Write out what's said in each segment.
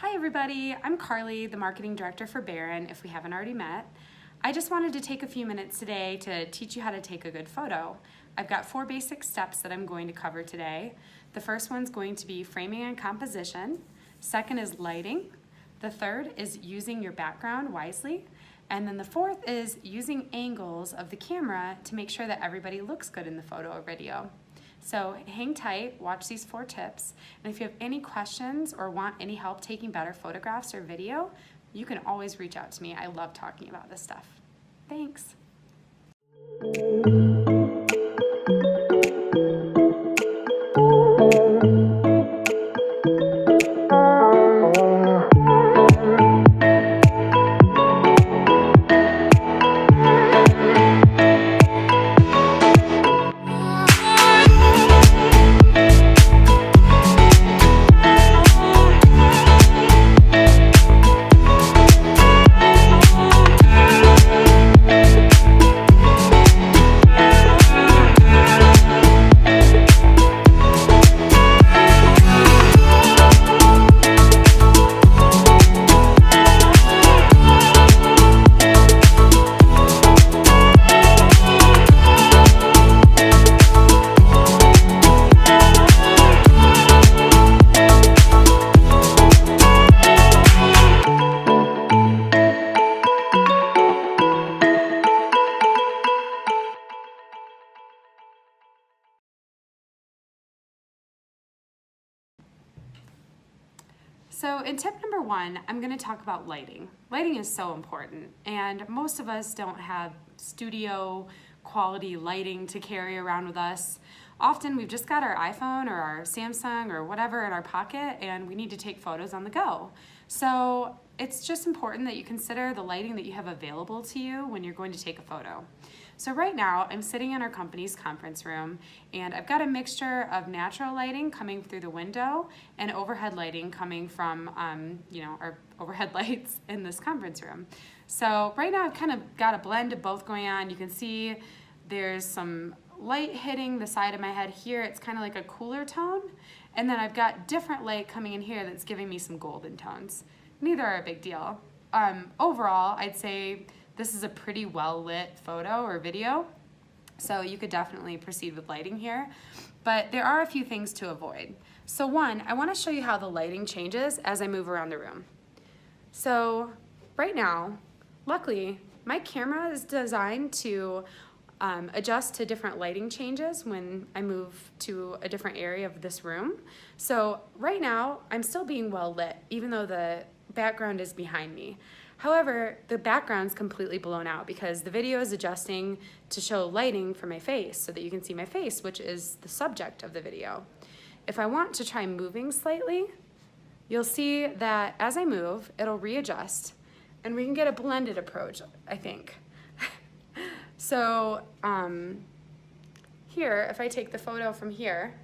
Hi everybody, I'm Carly, the Marketing Director for Barron, if we haven't already met. I just wanted to take a few minutes today to teach you how to take a good photo. I've got 4 basic steps that I'm going to cover today. The first one's going to be framing and composition. Second is lighting. The third is using your background wisely. And then the fourth is using angles of the camera to make sure that everybody looks good in the photo or video. So hang tight, watch these 4 tips, and if you have any questions or want any help taking better photographs or video, you can always reach out to me. I love talking about this stuff. Thanks. So in tip number 1, I'm going to talk about lighting. Lighting is so important, and most of us don't have studio quality lighting to carry around with us. Often we've just got our iPhone or our Samsung or whatever in our pocket, and we need to take photos on the go. So it's just important that you consider the lighting that you have available to you when you're going to take a photo. So right now I'm sitting in our company's conference room, and I've got a mixture of natural lighting coming through the window and overhead lighting coming from our overhead lights in this conference room. So right now I've kind of got a blend of both going on. You can see there's some light hitting the side of my head here. It's kind of like a cooler tone. And then I've got different light coming in here that's giving me some golden tones. Neither are a big deal. Overall, I'd say this is a pretty well lit photo or video, so you could definitely proceed with lighting here, but there are a few things to avoid. So one, I want to show you how the lighting changes as I move around the room. So right now, luckily, my camera is designed to adjust to different lighting changes when I move to a different area of this room. So right now, I'm still being well lit, even though the background is behind me. However, the background's completely blown out because the video is adjusting to show lighting for my face so that you can see my face, which is the subject of the video. If I want to try moving slightly, you'll see that as I move, it'll readjust, and we can get a blended approach, I think. So here, if I take the photo from here,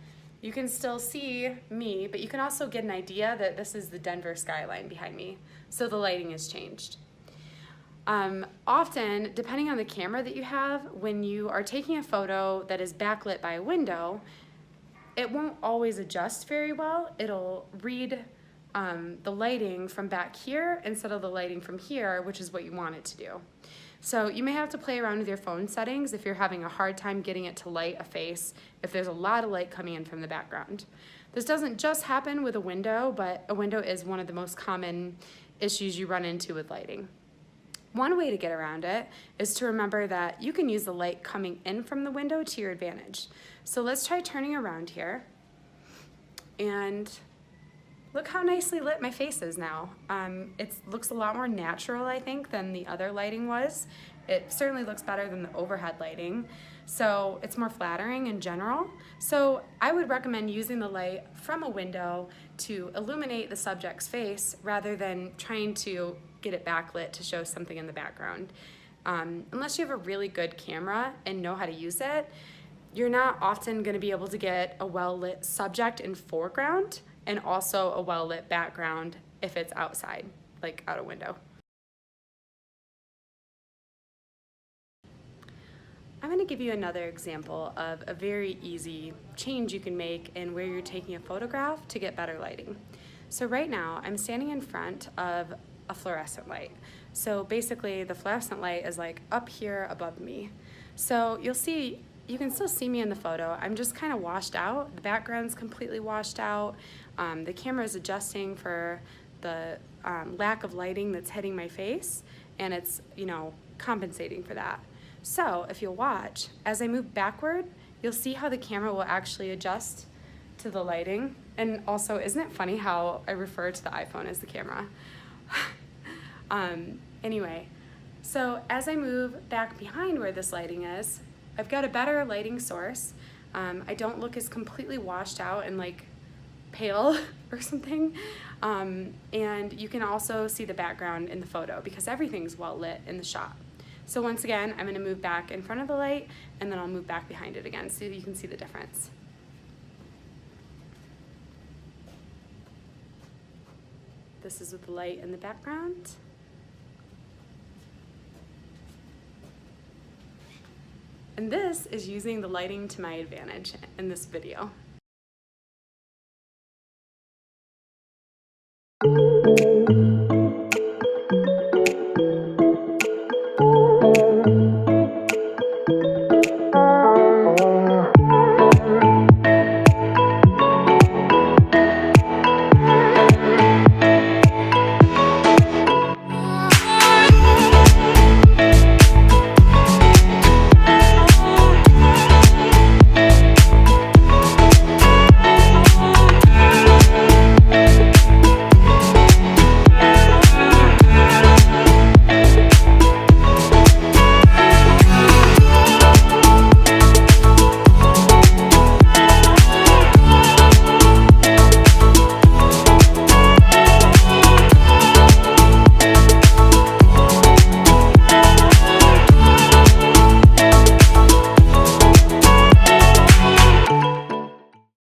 you can still see me, but you can also get an idea that this is the Denver skyline behind me. So the lighting has changed. Often, depending on the camera that you have, when you are taking a photo that is backlit by a window, it won't always adjust very well. It'll read the lighting from back here instead of the lighting from here, which is what you want it to do. So you may have to play around with your phone settings if you're having a hard time getting it to light a face if there's a lot of light coming in from the background. This doesn't just happen with a window, but a window is one of the most common issues you run into with lighting. One way to get around it is to remember that you can use the light coming in from the window to your advantage. So let's try turning around here, and look how nicely lit my face is now. It looks a lot more natural, I think, than the other lighting was. It certainly looks better than the overhead lighting, so it's more flattering in general. So I would recommend using the light from a window to illuminate the subject's face rather than trying to get it backlit to show something in the background. Unless you have a really good camera and know how to use it, you're not often going to be able to get a well-lit subject in foreground and also a well-lit background if it's outside, like out a window. I'm going to give you another example of a very easy change you can make in where you're taking a photograph to get better lighting. So right now I'm standing in front of a fluorescent light. So basically the fluorescent light is like up here above me. So you can still see me in the photo. I'm just kind of washed out. The background's completely washed out. The camera is adjusting for the lack of lighting that's hitting my face, and it's, compensating for that. So if you'll watch, as I move backward, you'll see how the camera will actually adjust to the lighting. And also, isn't it funny how I refer to the iPhone as the camera? Anyway, so as I move back behind where this lighting is, I've got a better lighting source. I don't look as completely washed out and like pale or something. And you can also see the background in the photo because everything's well lit in the shot. So once again, I'm gonna move back in front of the light and then I'll move back behind it again so you can see the difference. This is with the light in the background. And this is using the lighting to my advantage in this video.